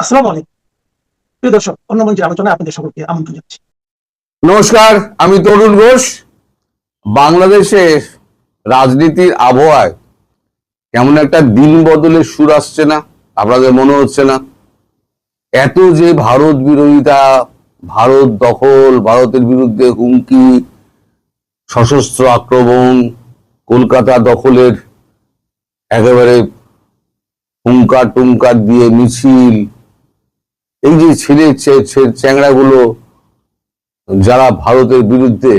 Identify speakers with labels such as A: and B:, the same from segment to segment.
A: আসসালামু আলাইকুম প্রিয় দর্শক, অন্য মঞ্চের আলোচনায় আপনাদের সকলকে আমন্ত্রণ জানাচ্ছি।
B: নমস্কার, আমি তরুণ ঘোষ। বাংলাদেশের রাজনীতির আবহাওয়ায় কেমন একটা দিন বদলের সুর আসছে না? আপনাদের মনে হচ্ছে না? এত যে ভারত বিরোধিতা, ভারত দখল, ভারতের বিরুদ্ধে হুমকি, সশস্ত্র আক্রমণ, কলকাতা দখলের একেবারে হুঙ্কার টুঙ্কার দিয়ে মিছিল, এই যে ছেলে চ্যাংড়াগুলো যারা ভারতের বিরুদ্ধে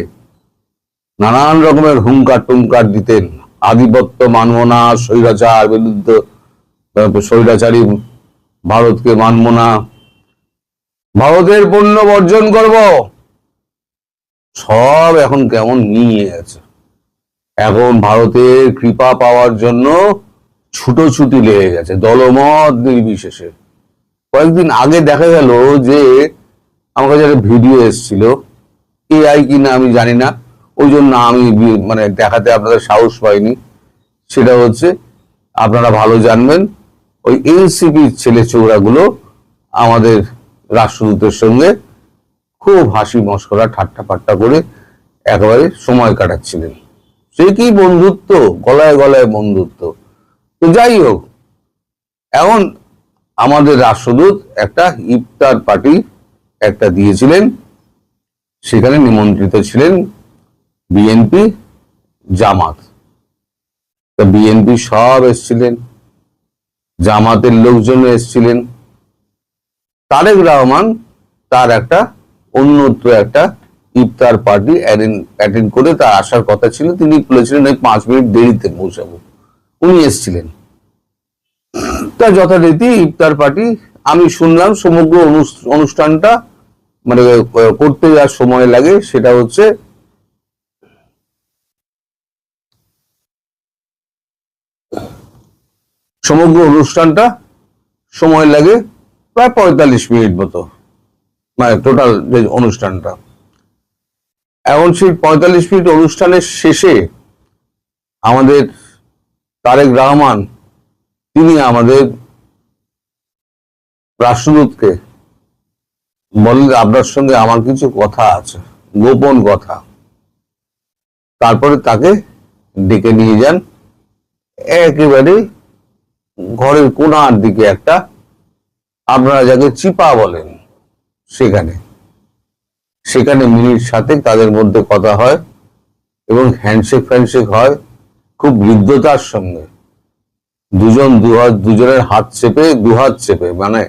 B: নানান রকমের হুঙ্কার টুঙ্কার দিতেন, আধিপত্য মানব না, স্বৈরাচার বিরুদ্ধে, স্বৈরাচারী ভারতকে মানব না, ভারতের পণ্য বর্জন করব, সব এখন কেমন নিয়ে গেছে। এখন ভারতের কৃপা পাওয়ার জন্য ছুটোছুটি লেগে গেছে দলমত নির্বিশেষে। কয়েকদিন আগে দেখা গেল যে আমার কাছে একটা ভিডিও এসেছিল, এআই কিনা আমি জানি না, ওই জন্য আমি মানে দেখাতে আপনাদের সাহস পাইনি। সেটা হচ্ছে, আপনারা ভালো জানবেন, ওই এনসিপির ছেলে চৌড়াগুলো আমাদের রাষ্ট্রদূতের সঙ্গে খুব হাসি মশকরা ঠাট্টা পাট্টা করে একেবারে সময় কাটাচ্ছিলেন। সে কি বন্ধুত্ব, গলায় গলায় বন্ধুত্ব। তো যাই হোক, এখন আমাদের রাষ্ট্রদূত একটা ইফতার পার্টি একটা দিয়েছিলেন, সেখানে নিমন্ত্রিত ছিলেন বিএনপি, জামাত। বিএনপি সব এসছিলেন, জামাতের লোকজন এসছিলেন। তারেক রহমান তার একটা অন্যত্র একটা ইফতার পার্টি অ্যাটেন্ড করে তার আসার কথা ছিল, তিনি বলেছিলেন 5 মিনিট দেরিতে পৌঁছাবো। উনি এসছিলেন। তা যথারীতি ইফতার পার্টি আমি শুনলাম সমগ্র অনুষ্ঠানটা মানে করতে যা সময় লাগে সেটা হচ্ছে সমগ্র অনুষ্ঠানটা সময় লাগে প্রায় 45 মিনিট মতো, মানে টোটাল যে অনুষ্ঠানটা। এখন সেই 45 মিনিট অনুষ্ঠানের শেষে আমাদের তারেক রহমান তিনি আমাদের রাষ্ট্রদূতকে বললেন, আপনার সঙ্গে আমার কিছু কথা আছে, গোপন কথা। তারপরে তাকে ডেকে নিয়ে যান একেবারে ঘরের কোণার দিকে একটা, আপনারা যাকে চিপা বলেন, সেখানে মিনিট সাথে তাদের মধ্যে কথা হয় এবং হ্যান্ডশেক হয় খুব হৃদ্যতার সঙ্গে। দুজনের দুহাত চেপে মানে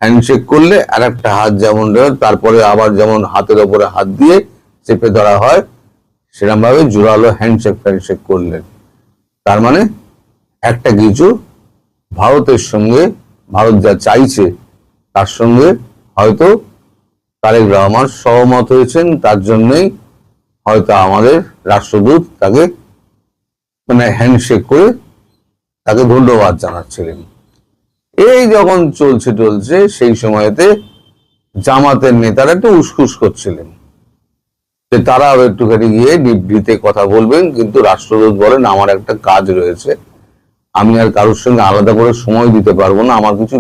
B: হ্যান্ডশেক করলে আর একটা হাত যেমন তারপরে আবার যেমন হাতের ওপরে হাত দিয়ে চেপে ধরা হয়, সেরকম ভাবে জোরালো হ্যান্ডশেক করলেন। তার মানে একটা কিছু ভারতের সঙ্গে, ভারত যা চাইছে তার সঙ্গে হয়তো তারেক রহমান সহমত হয়েছেন, তার জন্যই হয়তো আমাদের রাষ্ট্রদূত তাকে মানে হ্যান্ডশেক করে তাকে ধন্যবাদ জানাচ্ছিলেন। এই যখন চলছে সেই সময়তে জামাতের নেতারা একটু উসখুস করছিলেন যে তারাও একটুখানি গিয়ে নিভৃতে কথা বলবেন, কিন্তু রাষ্ট্রদূত বলেন আমার একটা কাজ রয়েছে, আমি আর কারোর সঙ্গে আলাদা করে সময় দিতে পারবো না, আমার কিছু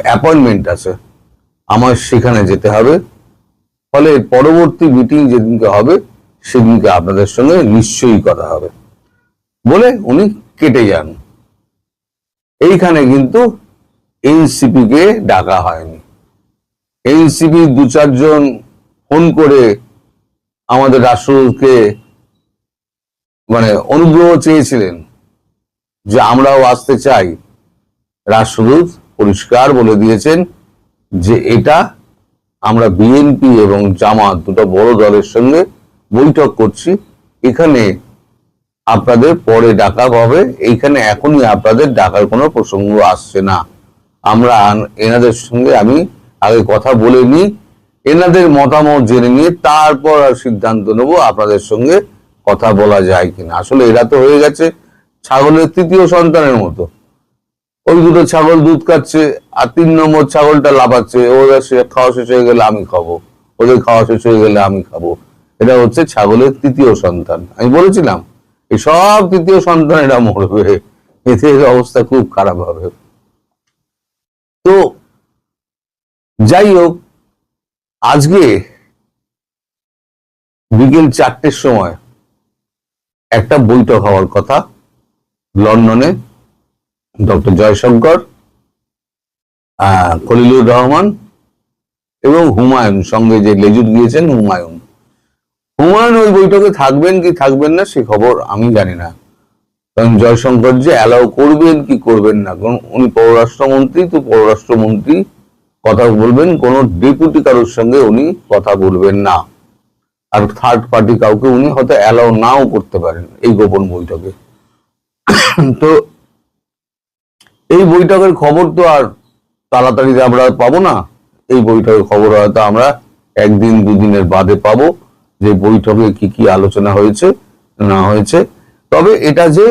B: অ্যাপয়েন্টমেন্ট আছে, আমার সেখানে যেতে হবে, ফলে পরবর্তী মিটিং যেদিনকে হবে সেদিনকে আপনাদের সঙ্গে নিশ্চয়ই কথা হবে বলে উনি কেটে যান। এইখানে কিন্তু এনসিপি কে ডাকা হয়নি। এনসিপি 2-4 জন ফোন করে আমাদের রাষ্ট্রদূতকে মানে অনুগ্রহ চেয়েছিলেন যে আমরাও আসতে চাই। রাষ্ট্রদূত পরিষ্কার বলে দিয়েছেন যে এটা আমরা বিএনপি এবং জামাত দুটো বড় দলের সঙ্গে বৈঠক করছি, এখানে আপনাদের পরে ডাকা হবে, এইখানে এখনই আপনাদের ডাকার কোনো প্রসঙ্গ আসছে না। আমরা এনাদের সঙ্গে আমি আগে কথা বলে নিই, এনাদের মতামত জেনে নিয়ে তারপর সিদ্ধান্ত নেব আপনাদের সঙ্গে কথা বলা যায় কিনা। আসলে এরা তো হয়ে গেছে ছাগলের 3য় সন্তানের মতো, ওই দুটো ছাগল দুধ খাচ্ছে আর 3 নম্বর ছাগলটা লাফাচ্ছে, ওদের খাওয়া শেষ হয়ে গেলে আমি খাবো, ওদের খাওয়া শেষ হয়ে গেলে আমি খাবো। এটা হচ্ছে ছাগলের 3য় সন্তান। আমি বলেছিলাম এই সব 3য় সন্তান এরা মরবে, এদের অবস্থা খুব খারাপ হবে। তো যাই হোক, আজকে বিকেল 4টের সময় একটা বৈঠক হওয়ার কথা লন্ডনে। ডক্টর জয়শঙ্কর, খলিলুর রহমান এবং হুমায়ুন সঙ্গে যে লেজুর গিয়েছেন হুমায়ুন ওই বৈঠকে থাকবেন কি থাকবেন না সে খবর আমি জানি না। কারণ জয়শঙ্কর যে অ্যালাউ করবেন কি করবেন না, কারণ উনি পররাষ্ট্রমন্ত্রী, তো পররাষ্ট্রমন্ত্রী কথা বলবেন, কোন ডেপুটি কারোর সঙ্গে উনি কথা বলবেন না। আর থার্ড পার্টি কাউকে উনি হয়তো অ্যালাউ নাও করতে পারেন এই গোপন বৈঠকে। তো এই বৈঠকের খবর তো আর তাড়াতাড়ি আমরা পাবো না। এই বৈঠকের খবর হয়তো আমরা একদিন দুদিনের বাদে পাবো, যে বৈঠকে কি কি আলোচনা হয়েছে না হয়েছে। তবে এটা যে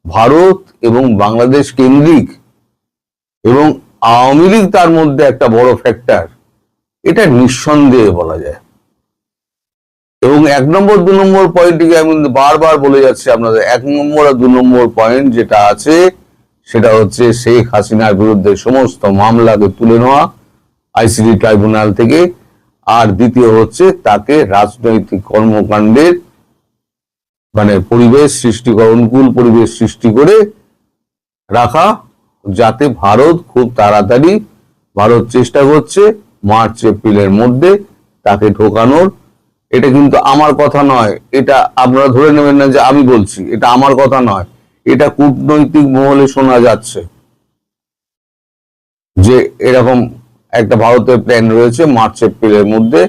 B: ভারত এবং বাংলাদেশ কেন্দ্রিক এবং আওয়ামী লীগ তার মধ্যে একটা বড় ফ্যাক্টর, এটা নিঃসন্দেহে বলা যায়। এবং 1 নম্বর 2 নম্বর পয়েন্টটিকে আমি বারবার বলে যাচ্ছি আপনাদের, 1 নম্বর আর 2 নম্বর পয়েন্ট যেটা আছে সেটা হচ্ছে শেখ হাসিনার বিরুদ্ধে সমস্ত মামলাকে তুলে নেওয়া আইসিডি ট্রাইব্যুনাল থেকে, আর দ্বিতীয় হচ্ছে তাকে রাজনৈতিক কর্মকাণ্ডের পরিবেশ সৃষ্টি করা, অনুকূল পরিবেশ সৃষ্টি করে রাখা, যাতে ভারত খুব তাড়াতাড়ি, ভারত চেষ্টা করছে মার্চ এপ্রিলের মধ্যে তাকে ঢোকানোর। এটা কিন্তু আমার কথা নয়, এটা আপনারা ধরে নেবেন না যে আমি বলছি, এটা আমার কথা নয়, এটা কূটনৈতিক মহলে শোনা যাচ্ছে যে এরকম একটা ভারতের প্ল্যান রয়েছে মার্চ এপ্রিলের মধ্যে।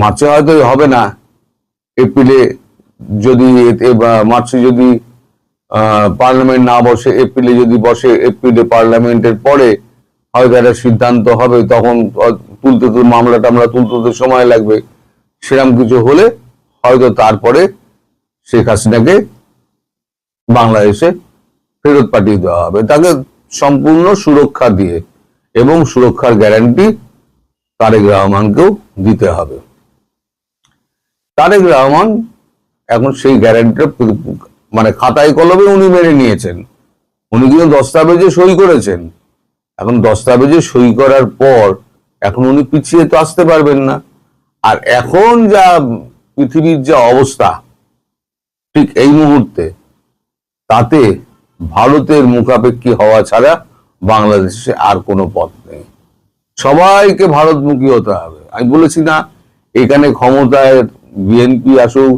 B: মার্চে হয়তো হবে না, এপ্রিলে যদি মার্চে যদি পার্লামেন্ট না বসে, এপ্রিলে যদি বসে, এপ্রিলে পার্লামেন্টের পরে হয়তো একটা সিদ্ধান্ত হবে, তখন তুলতে মামলা টামলা তুলতে সময় লাগবে। সেরকম কিছু হলে হয়তো তারপরে শেখ হাসিনাকে বাংলাদেশে ফেরত পাঠিয়ে দেওয়া হবে, তাকে সম্পূর্ণ সুরক্ষা দিয়ে, এবং সুরক্ষার গ্যারান্টি তারেক রহমানকেও দিতে হবে। তারেক রহমান এখন সেই গ্যারান্টি খাতায় কলমে উনি মেনে নিয়েছেন, উনি কিন্তু দস্তাবেজে সই করেছেন। এখন দস্তাবেজে সই করার পর এখন উনি পিছিয়ে তো আসতে পারবেন না। আর এখন যা পৃথিবীর যা অবস্থা ঠিক এই মুহূর্তে, তাতে ভারতের মুখাপেক্ষী হওয়া ছাড়া বাংলাদেশে আর কোনো পথ নেই। সবাইকে ভারতমুখী হতে হবে। আমি বলেছি না, এখানে ক্ষমতায় বিএনপি আসুক,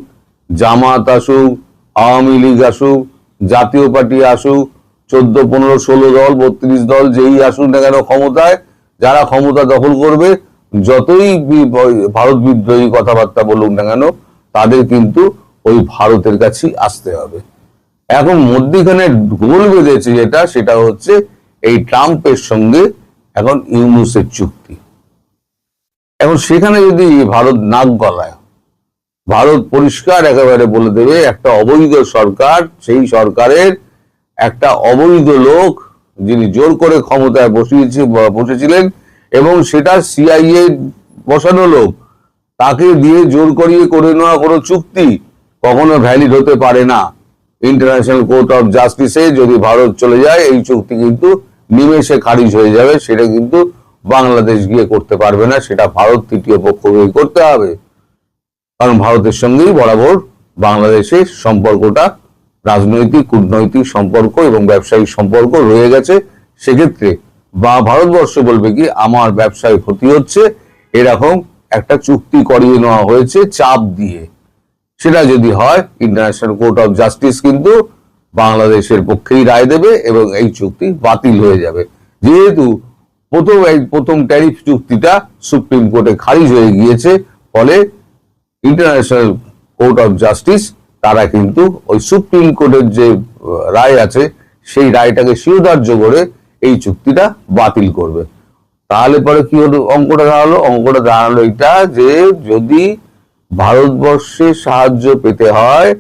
B: জামাত আসুক, আওয়ামী লীগ আসুক, জাতীয় পার্টি আসুক, 14, 15, 16 দল, 32 দল, যেই আসুক না কেন ক্ষমতায়, যারা ক্ষমতা দখল করবে, যতই ভারত বিদ্রোহী কথাবার্তা বলুক না কেন, তাদের কিন্তু ওই ভারতের কাছেই আসতে হবে। এখন মধ্যখানে গোল বেঁধেছে যেটা, সেটা হচ্ছে এই ট্রাম্পের সঙ্গে এখন ইউনূসের চুক্তি। এখন সেখানে যদি ভারত নাক গলায়, ভারত পরিষ্কার একেবারে বলে দেবে একটা অবৈধ সরকার, সেই সরকারের একটা অবৈধ লোক যিনি জোর করে ক্ষমতায় বসেছিলেন, এবং সেটা সিআইএ বসানো লোক, তাকে দিয়ে জোর করিয়ে করে নেওয়া কোনো চুক্তি কখনো ভ্যালিড হতে পারে না। ইন্টারন্যাশনাল কোর্ট অফ জাস্টিসে যদি ভারত চলে যায়, এই চুক্তি কিন্তু নিমেষে খারিজ হয়ে যাবে। সেটা কিন্তু বাংলাদেশ গিয়ে করতে পারবে না, সেটা ভারত তৃতীয় পক্ষকে করতে হবে। কারণ ভারতের সঙ্গেই বরাবর বাংলাদেশের সম্পর্কটা রাজনৈতিক, কূটনৈতিক সম্পর্ক এবং ব্যবসায়িক সম্পর্ক রয়ে গেছে। সেক্ষেত্রে ভারতবর্ষ বলবে কি, আমার ব্যবসায় ক্ষতি হচ্ছে, এরকম একটা চুক্তি করিয়ে নেওয়া হয়েছে চাপ দিয়ে। সেটা যদি হয়, ইন্টারন্যাশনাল কোর্ট অফ জাস্টিস কিন্তু বাংলাদেশের পক্ষেই রায় দেবে এবং এই চুক্তি বাতিল হয়ে যাবে। যেহেতু প্রথম ট্যারিফ চুক্তিটা সুপ্রিম কোর্টে খারিজ হয়ে গিয়েছে, ফলে ইন্টারন্যাশনাল কোর্ট অফ জাস্টিস তারা কিন্তু ওই সুপ্রিম কোর্টের যে রায় আছে, সেই রায়টাকে শিরোধার্য করে এই চুক্তিটা বাতিল করবে। তাহলে পরে কি হলো, অঙ্কটা দাঁড়ালো এটা, যে যদি ভারতবর্ষের সাহায্য পেতে হয়,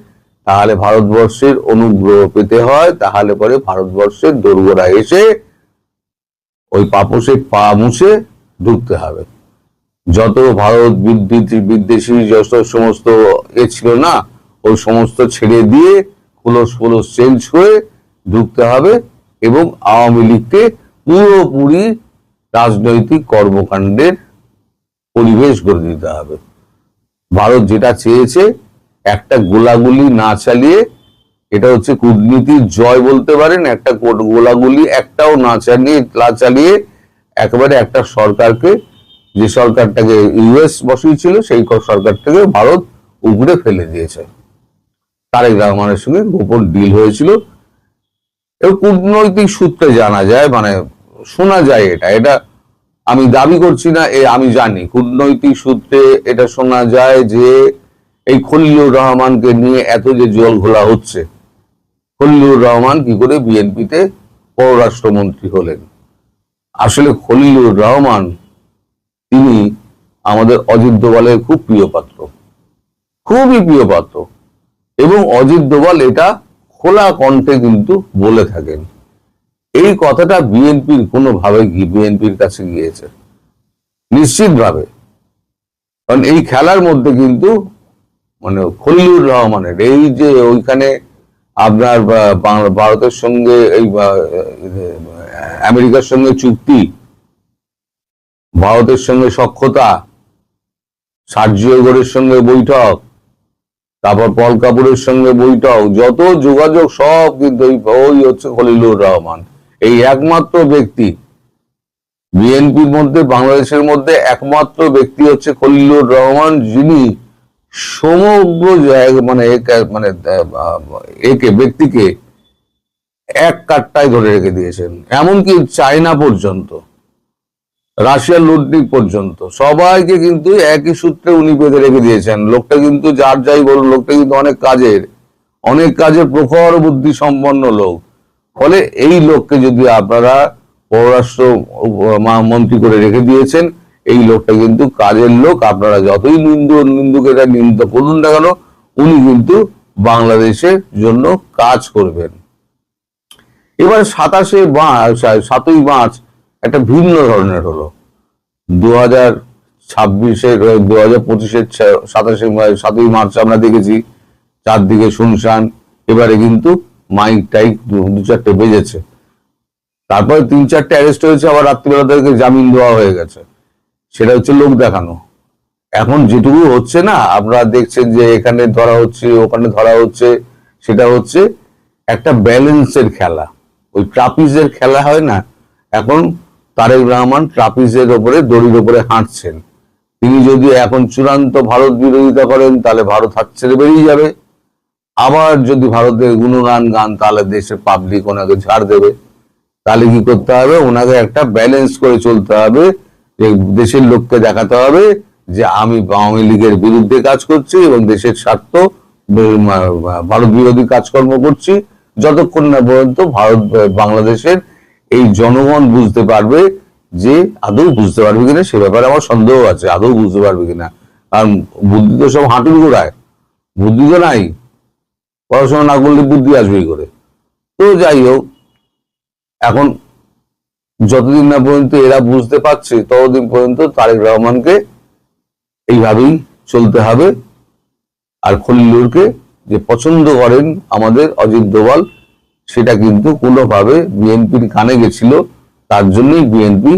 B: তাহলে ভারতবর্ষের অনুগ্রহ পেতে হয়, তাহলে পরে ভারতবর্ষের দোরগোড়া এসে ওই পাপোশে পা মুছে ঢুকতে হবে। যত ভারত বিদ্বেষী যত সমস্ত ছিল না, ওই সমস্ত ছেড়ে দিয়ে খোলস চেঞ্জ করে ঢুকতে হবে, এবং আওয়ামী লীগকে পুরোপুরি রাজনৈতিক কর্মকাণ্ডের পরিবেশ গড়ে দিতে হবে। ভারত যেটা চেয়েছে, একটা গোলাগুলি না চালিয়ে, এটা হচ্ছে কূটনীতির জয় বলতে পারেন, একটা গোলাগুলি একটাও না চালিয়ে একেবারে একটা সরকারকে, যে সরকারটাকে ইউএস বসিয়েছিল, সেই সরকারটাকে ভারত উপরে ফেলে দিয়েছে। তারেক রহমানের সঙ্গে গোপন ডিল হয়েছিল এবং কূটনৈতিক সূত্রে জানা যায়, মানে শোনা যায়, এটা আমি দাবি করছি না, আমি জানি কূটনৈতিক সূত্রে এটা শোনা যায় যে এই খলিলুর রহমানকে নিয়ে এত যে জল ঘোলা হচ্ছে, খলিলুর রহমান কি করে বিএনপিতে পররাষ্ট্রমন্ত্রী হলেন। আসলে খলিলুর রহমান তিনি আমাদের অজিত দোভালের খুব প্রিয় পাত্র, খুবই প্রিয় পাত্র, এবং অজিত দোভাল এটা খোলা কণ্ঠে কিন্তু বলে থাকেন। এই কথাটা বিএনপির কোনোভাবে বিএনপির কাছে গিয়েছে নিশ্চিতভাবে, কারণ এই খেলার মধ্যে কিন্তু মানে খলিলুর রহমানের এই যে ওইখানে আপনার ভারতের সঙ্গে এই আমেরিকার সঙ্গে চুক্তি, ভারতের সঙ্গে সখ্যতা, সার্জিও গোরের সঙ্গে বৈঠক, তারপর পল কাপুরের সঙ্গে বৈঠক, যত যোগাযোগ সব কিন্তু ওই হচ্ছে খলিলুর রহমান। এই একমাত্র ব্যক্তি বিএনপির মধ্যে, বাংলাদেশের মধ্যে একমাত্র ব্যক্তি হচ্ছে খলিলুর রহমান, যিনি সমগ্র মানে একে ব্যক্তিকে এক কাট্টায় ধরে রেখে দিয়েছেন। এমনকি চায়না পর্যন্ত, রাশিয়ার লুটনিক পর্যন্ত সবাইকে কিন্তু একই সূত্রে উনি বেঁধে রেখে দিয়েছেন। লোকটা কিন্তু যার যাই বলুন, লোকটা কিন্তু অনেক কাজের প্রখর বুদ্ধি সম্পন্ন লোক। ফলে এই লোককে যদি আপনারা পররাষ্ট্র মন্ত্রী করে রেখে দিয়েছেন, এই লোকটা কিন্তু কাজের লোক। আপনারা যতই নিন্দুকেরা নিন্দা করুন না কেন, উনি কিন্তু বাংলাদেশের জন্য কাজ করবেন। এবার 7ই মার্চ একটা ভিন্ন ধরনের হলো। 2025-এর 7ই মার্চ আমরা দেখেছি চারদিকে শুনশান। এবারে কিন্তু মাইক টাইক দু চারটে বেজেছে, তারপরে 3-4টে অ্যারেস্ট হয়েছে, আবার রাত্রিবেলা তাদেরকে জামিন দেওয়া হয়ে গেছে। সেটা হচ্ছে লোক দেখানো। এখন যেটুকু হচ্ছে না, আপনারা দেখছেন যে এখানে ধরা হচ্ছে, ওখানে ধরা হচ্ছে, সেটা হচ্ছে একটা ব্যালেন্সের খেলা। ওই ট্রাপিজের খেলা হয় না, এখন তারেক রহমান ট্রাপিজের ওপরে, দড়ির ওপরে হাঁটছেন। তিনি যদি এখন চূড়ান্ত ভারত বিরোধিতা করেন, তাহলে ভারত হাত ছেড়ে বেরিয়ে যাবে। আবার যদি ভারতের গুণগান গান, তাহলে দেশের পাবলিক ওনাকে ঝাড় দেবে। তাহলে কি করতে হবে, ওনাকে একটা ব্যালেন্স করে চলতে হবে, যে দেশের লোককে দেখাতে হবে যে আমি আওয়ামী লীগের বিরুদ্ধে কাজ করছি এবং দেশের স্বার্থ, ভারত বিরোধী কাজকর্ম করছি, যতক্ষণ না পর্যন্ত বাংলাদেশের এই জনগণ বুঝতে পারবে, যে আদৌ বুঝতে পারবে কিনা সে ব্যাপারে আমার সন্দেহ আছে, আদৌ বুঝতে পারবে কিনা। কারণ বুদ্ধি তো সব হাঁটুর গোড়ায়, বুদ্ধি তো নাই। পড়াশোনা না করলে বুদ্ধি আসবেই করে। তো যাই হোক, এখন যতদিন না পর্যন্ত এরা বুঝতে পারছে, ততদিন পর্যন্ত তারেক রহমানকে এইভাবেই চলতে হবে। আর খলিলুরকে যে পছন্দ করেন আমাদের অজিত দোভাল, সেটা কিন্তু কোনোভাবে বিএনপির কানে গেছিল। তার জন্যই বিএনপি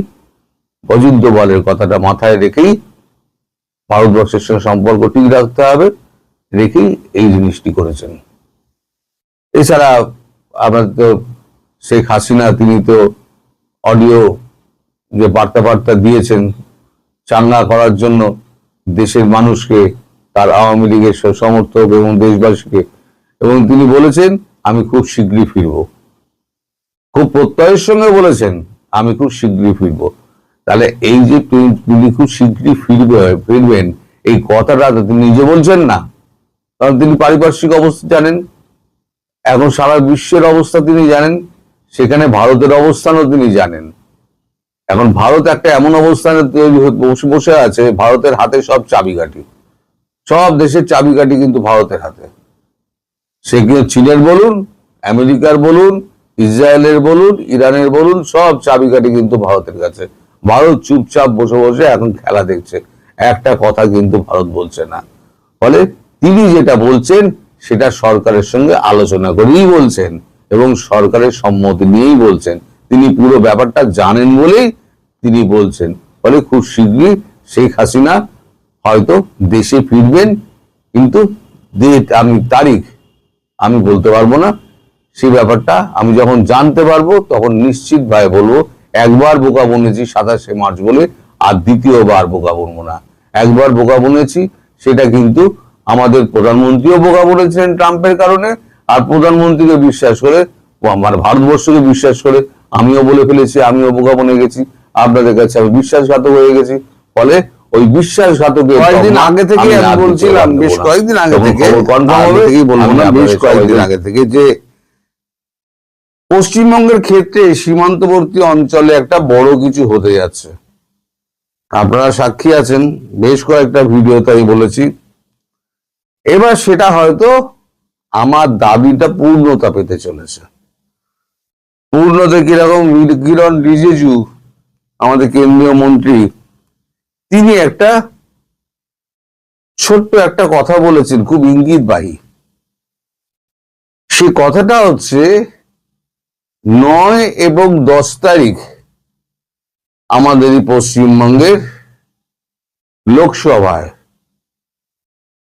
B: অজিত দোভালের কথাটা মাথায় রেখেই ভারতবর্ষের সঙ্গে সম্পর্ক ঠিক রাখতে হবে, রেখেই এই জিনিসটি করেছেন। এছাড়া আমরা তো শেখ হাসিনা, তিনি তো অডিও যে বার্তা দিয়েছেন চাঙ্গা করার জন্য দেশের মানুষকে, তার আওয়ামী লীগের সমর্থক এবং দেশবাসীকে, এবং তিনি বলেছেন আমি খুব শীঘ্রই ফিরব। খুব প্রত্যয়ের সঙ্গে বলেছেন আমি খুব শীঘ্রই ফিরব। তাহলে এই যে তিনি খুব শীঘ্রই ফিরবেন, এই কথাটা তিনি নিজে বলছেন না, কারণ তিনি পারিপার্শ্বিক অবস্থা জানেন, এখন সারা বিশ্বের অবস্থা তিনি জানেন, সেখানে ভারতের অবস্থানও তিনি জানেন। এখন ভারত একটা এমন অবস্থানে বসে আছে, ভারতের হাতে সব চাবিকাঠি, সব দেশের চাবিকাঠি কিন্তু ভারতের হাতে। সে কিন্তু চীনের বলুন, আমেরিকার বলুন, ইসরায়েলের বলুন, ইরানের বলুন, সব চাবিকাঠি কিন্তু ভারতের কাছে। ভারত চুপচাপ বসে বসে এখন খেলা দেখছে, একটা কথা কিন্তু ভারত বলছে না। ফলে তিনি যেটা বলছেন সেটা সরকারের সঙ্গে আলোচনা করেই বলছেন এবং সরকারের সম্মতি নিয়েই বলছেন। তিনি পুরো ব্যাপারটা জানেন বলেই তিনি বলছেন। ফলে খুব শীঘ্রই শেখ হাসিনা হয়তো দেশে ফিরবেন, কিন্তু তারিখ আমি বলতে পারবো না। সেই ব্যাপারটা আমি যখন জানতে পারবো তখন নিশ্চিত ভাবে বলবো। একবার বোকা বনেছি 27শে মার্চ বলে, আর দ্বিতীয়বার বোকা বনবো না। একবার বোকা বনেছি, সেটা কিন্তু আমাদের প্রধানমন্ত্রীও বোকা বলেছিলেন ট্রাম্পের কারণে, আর প্রধানমন্ত্রীকে বিশ্বাস করে, মানে ভারতবর্ষকে বিশ্বাস করে আমিও বলে ফেলেছি, আমিও বোকা বনে গেছি, আপনাদের কাছে আমি বিশ্বাসঘাতক হয়ে গেছি। ফলে ওই বিশ্বাসঘাতকের
C: কয়েকদিন আগে থেকে আমি বলছিলাম, বেশ কয়েকদিন আগে থেকে, বেশ কয়েকদিন আগে থেকে, যে পশ্চিমবঙ্গের ক্ষেত্রে সীমান্তবর্তী অঞ্চলে একটা বড় কিছু হতে যাচ্ছে। আপনারা সাক্ষী আছেন, বেশ কয়েকটা ভিডিওতে আমি বলেছি। এবার সেটা হয়তো আমার দাবিটা পূর্ণতা পেতে চলেছে। পূর্ণতা কিরকম? কিরণ রিজিজু, আমাদের কেন্দ্রীয় মন্ত্রী, তিনি একটা ছোট্ট একটা কথা বলেছেন, খুব ইঙ্গিতবাহী। সে কথাটা হচ্ছে 9 এবং 10 তারিখ আমাদের এই পশ্চিমবঙ্গের লোকসভায়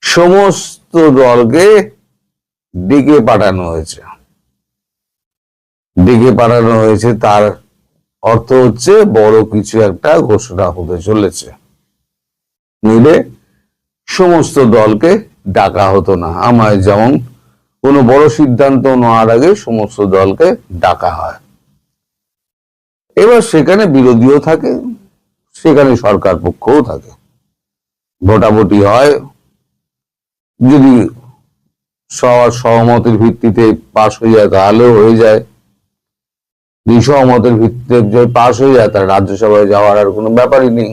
C: সমস্ত দলকে ডেকে পাঠানো হয়েছে। ডেকে পাঠানো হয়েছে, তার অর্থ হচ্ছে বড় কিছু একটা ঘোষণা হতে চলেছে। নিলে সমস্ত দলকে ডাকা হতো না, আমায় যেমন কোনো বড় সিদ্ধান্ত নেওয়ার আগে সমস্ত দলকে ডাকা হয়। এবার সেখানে বিরোধীও থাকে, সেখানে সরকার পক্ষও থাকে, ভোটাভুটি হয়। যদি সবার সহমতের ভিত্তিতে পাশ হয়ে যায় তাহলেও হয়ে যায়, যদি সহমতের ভিত্তিতে যদি পাশ হয়ে যায় তার রাজ্যসভায় যাওয়ার আর কোনো ব্যাপারই নেই।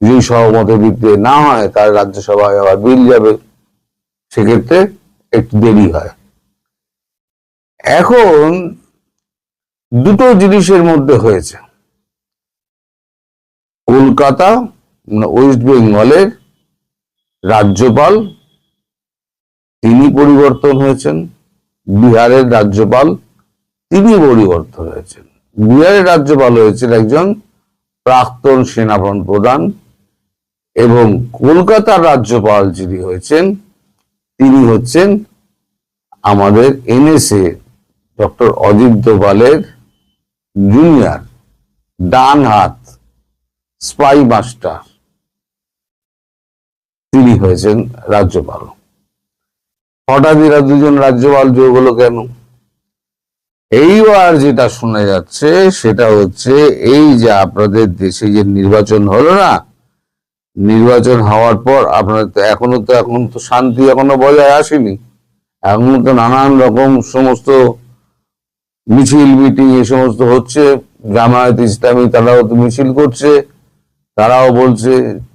C: যদি সহমতের ভিত্তিতে না হয় তার রাজ্যসভায় আবার বিল যাবে, সেক্ষেত্রে একটু দেরি হয়। এখন দুটো জিনিসের মধ্যে হয়েছে। কলকাতা, ওয়েস্ট বেঙ্গলের রাজ্যপাল তিনি পরিবর্তন হয়েছেন, বিহারের রাজ্যপাল তিনি পরিবর্তন হয়েছেন। বিহারের রাজ্যপাল হয়েছেন একজন প্রাক্তন সেনাপ্রধান, এবং কলকাতার রাজ্যপাল যিনি হয়েছেন তিনি হচ্ছেন আমাদের এনএসএ ডক্টর অজিত দোভালের জুনিয়র, ডান হাত, স্পাই মাস্টার, তিনি হয়েছেন রাজ্যপাল। হঠাৎ এরা দুজন রাজ্যপাল যোগ হলো কেন? এইবার যেটা শোনা যাচ্ছে সেটা হচ্ছে, এই যে আপনাদের দেশে যে নির্বাচন হলো না, নির্বাচন হওয়ার পর আপনার এখন তো শান্তি এখনো বজায় আসেনি। এখন তো নানান রকম সমস্ত মিছিল মিটিং এ সমস্ত হচ্ছে। জামায়াত ইসলামী তারাও তো মিছিল করছে, তারাও বলছে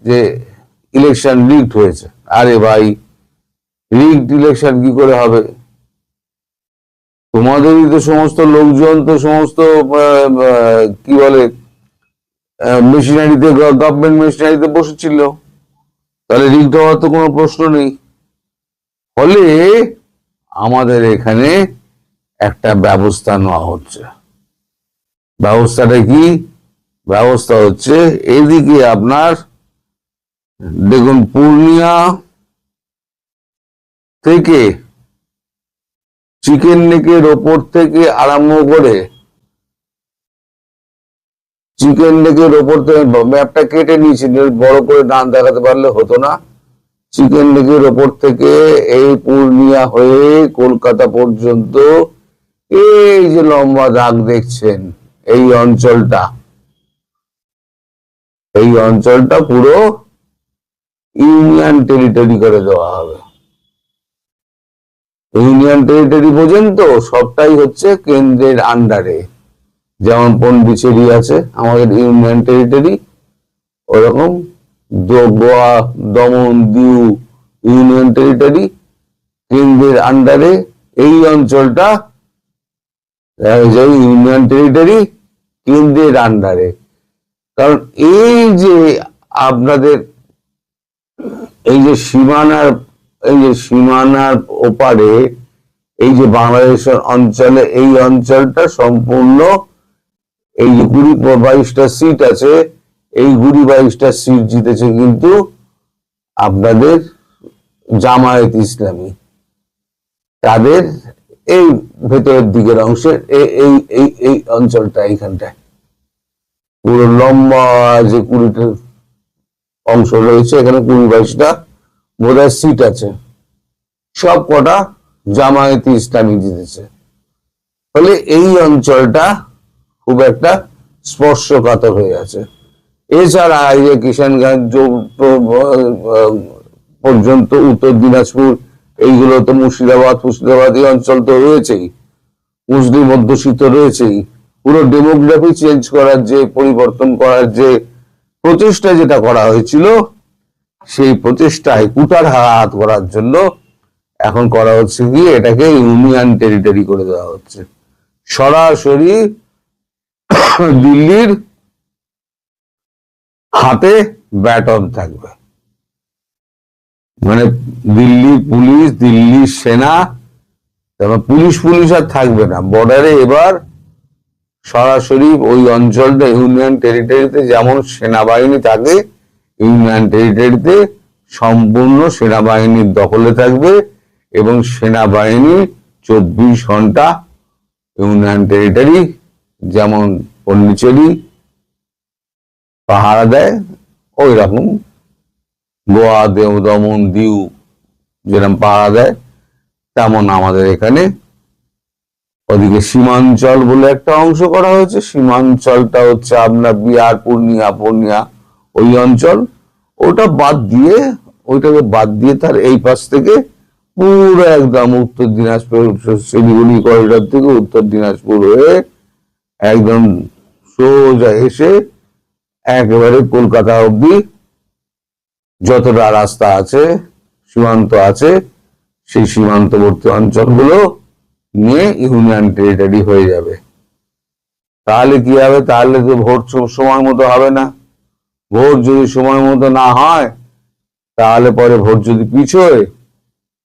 C: যে ইলেকশন রিগড হয়েছে। আরে ভাই, রিগড ইলেকশন কি করে হবে? তোমাদেরই তো সমস্ত লোকজন তো সমস্ত কি বলে মেশিনারিতে, গভর্নমেন্ট মেশিনারিতে বসেছিল, তাহলে রিগড হওয়ার তো কোনো প্রশ্ন নেই। ফলে আমাদের এখানে একটা ব্যবস্থা নেওয়া হচ্ছে। ব্যবস্থাটা কি? ব্যবস্থা হচ্ছে, এদিকে আপনার দেখুন, পূর্ণিয়া থেকে চিকেন নেকের ওপর থেকে আরম্ভ করে, চিকেন নেকের ওপর থেকে ম্যাপটা কেটে নিয়েছি, বড় করে নাম দেখাতে পারলে হতো না। চিকেন নেকের ওপর থেকে এই পূর্ণিয়া হয়ে কলকাতা পর্যন্ত এই যে লম্বা দাগ দেখছেন, এই অঞ্চলটা পুরো ইউনিয়ন টেরিটরি করে দেওয়া হবে। ইউনিয়ন টেরিটরি বোঝেন তো, সবটাই হচ্ছে কেন্দ্রের আন্ডারে। যেমন পন্ডিচেরি আছে আমাদের ইউনিয়ন টেরিটরি, ওরকম গোয়া, দমন, দিউ ইউনিয়ন টেরিটরি কেন্দ্রের আন্ডারে। এই অঞ্চলটা ইউনিয়ন টেরিটরি কেন্দ্রের আন্ডারে। কারণ এই যে আপনাদের এই যে সীমানার ওপারে এই যে বাংলাদেশের অঞ্চলে, এই অঞ্চলটা সম্পূর্ণ এই যে 22টা সিট আছে, এই 22টা সিট জিতেছে কিন্তু আপনাদের জামায়াত ইসলামী। তাদের এই ভেতরের দিকের অংশের এই এই এই অঞ্চলটা, এইখানটায় পুরো লম্বা যে 20টা অংশ রয়েছে, এখানে 22টা বোধহয় সিট আছে, সব কটা জামায়াত ইসলামী জিতেছে। ফলে এই অঞ্চলটা খুব একটা স্পর্শকাতর হয়ে আছে। এছাড়া এই যে কিষানগঞ্জ পর্যন্ত উত্তর দিনাজপুর, এইগুলো তো মুর্শিদাবাদ এই অঞ্চল তো রয়েছেই, মুসলিম অধ্যুষিত রয়েছেই। পুরো ডেমোগ্রাফি চেঞ্জ করার যে পরিবর্তন করার যে প্রচেষ্টা যেটা করা হয়েছিল, সেই প্রচেষ্টায় কুঠারহাত করার জন্য এখন করা হচ্ছে কি, এটাকে ইউনিয়ন টেরিটরি করে দেওয়া হচ্ছে। সরাসরি দিল্লির হাতে ব্যাটন থাকবে, মানে দিল্লি পুলিশ, দিল্লি সেনা, পুলিশ আর থাকবে না বর্ডারে। এবার সরাসরি ওই অঞ্চলটা ইউনিয়ন টেরিটরিতে যেমন সেনাবাহিনী থাকে, ইউনিয়ন টেরিটরিতে সম্পূর্ণ সেনাবাহিনীর দখলে থাকবে এবং সেনাবাহিনী 24 ঘন্টা ইউনিয়ন টেরিটরি যেমন পন্ডিচেরি পাহারা দেয়, ওই রকম গোয়া, দমন, দিউ যেরকম পাহারা দেয়, তেমন আমাদের এখানে ওদিকে সীমাঞ্চল বলে একটা অংশ করা হয়েছে। সীমাঞ্চলটা হচ্ছে আপনার বিহার, পূর্ণিয়া ওই অঞ্চল। ওইটাকে বাদ দিয়ে তার এই পাশ থেকে পুরো একদম উত্তর দিনাজপুর, শিলিগুড়ি করিডোর থেকে উত্তর দিনাজপুর হয়ে একদম সোজা এসে একেবারে কলকাতা অব্দি যতটা রাস্তা আছে, সীমান্ত আছে, সেই সীমান্তবর্তী অঞ্চলগুলো নিয়ে ইউনিয়ন টেরিটরি হয়ে যাবে। তাহলে কি হবে? তাহলে তো ভোট সময় মতো হবে না। ভোট যদি সময় মতো না হয়, তাহলে পরে ভোট যদি পিছোয়,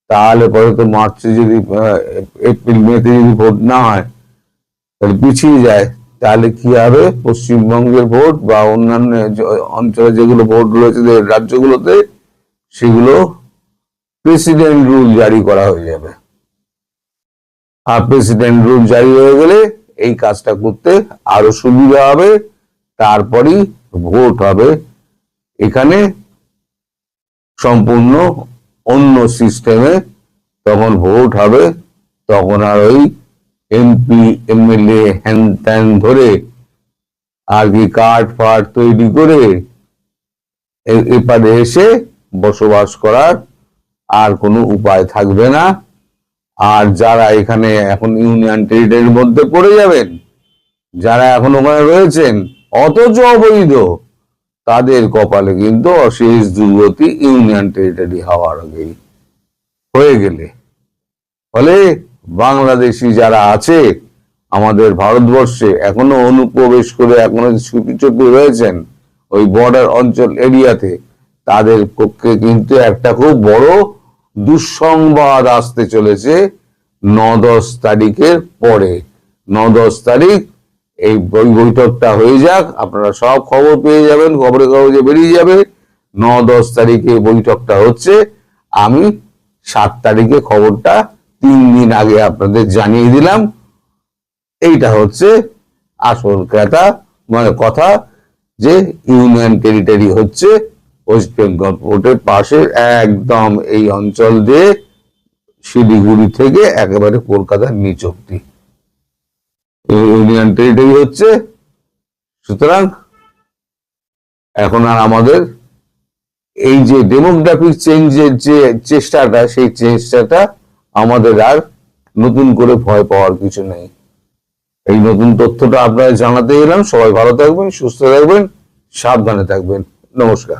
C: তাহলে পরে তো মার্চে যদি, এপ্রিল মেতে যদি ভোট না হয়, তাহলে পিছিয়ে যায়। তাহলে কি হবে? পশ্চিমবঙ্গের ভোট বা অন্যান্য অঞ্চলে যেগুলো ভোট রয়েছে রাজ্যগুলোতে, সেগুলো প্রেসিডেন্ট রুল জারি করা হয়ে যাবে। আর প্রেসিডেন্ট রুল জারি হয়ে গেলে এই কাজটা করতে আরো সুবিধা হবে। তারপরই ভোট হবে। এখানে সম্পূর্ণ অন্য সিস্টেমে তখন ভোট হবে। তখন আর ওই এমপি এমএলএ হ্যান ত্যান ধরে আর কি কার্ড ফার্ড তৈরি করে এপারে এসে বসবাস করার আর কোনো উপায় থাকবে না। আর যারা এখানে এখন ইউনিয়ন টেরিটরির মধ্যে পড়ে যাবেন, যারা এখন ওখানে রয়েছেন অথচ অবৈধ, তাদের কপালে কিন্তু অশেষ দুর্গতি ইউনিয়ন টেরিটরি হওয়ার আগেই হয়ে গেলে। ফলে বাংলাদেশি যারা আছে আমাদের ভারতবর্ষে, এখনো অনুপ্রবেশ করে এখনো চুপি রয়েছেন ওই বর্ডার অঞ্চল এরিয়াতে, তাদের পক্ষে কিন্তু একটা খুব বড় দুঃসংবাদ আসতে চলেছে 9-10 তারিখের পরে। 9-10 তারিখ এই বৈঠকটা হয়ে যাক, আপনারা সব খবর পেয়ে যাবেন, খবরের কাগজে বেরিয়ে যাবে 9-10 তারিখে বৈঠকটা হচ্ছে। আমি 7 তারিখে খবরটা 3 দিন আগে আপনাদের জানিয়ে দিলাম। এইটা হচ্ছে আসল কথা, যে ইউনিয়ন টেরিটরি হচ্ছে ওয়েস্ট বেঙ্গল পোর্টের পাশে একদম এই অঞ্চল দিয়ে শিলিগুড়ি থেকে একেবারে কলকাতার নিচ অব্দি ইউনিয়ন টেরিটরি হচ্ছে। সুতরাং এখন আর আমাদের এই যে ডেমোগ্রাফিক চেঞ্জের যে চেষ্টাটা, সেই চেষ্টাটা আমাদের আর নতুন করে ভয় পাওয়ার কিছু নেই। এই নতুন তথ্যটা আপনারা জানাতে এলাম। সবাই ভালো থাকবেন, সুস্থ থাকবেন, সাবধানে থাকবেন। নমস্কার।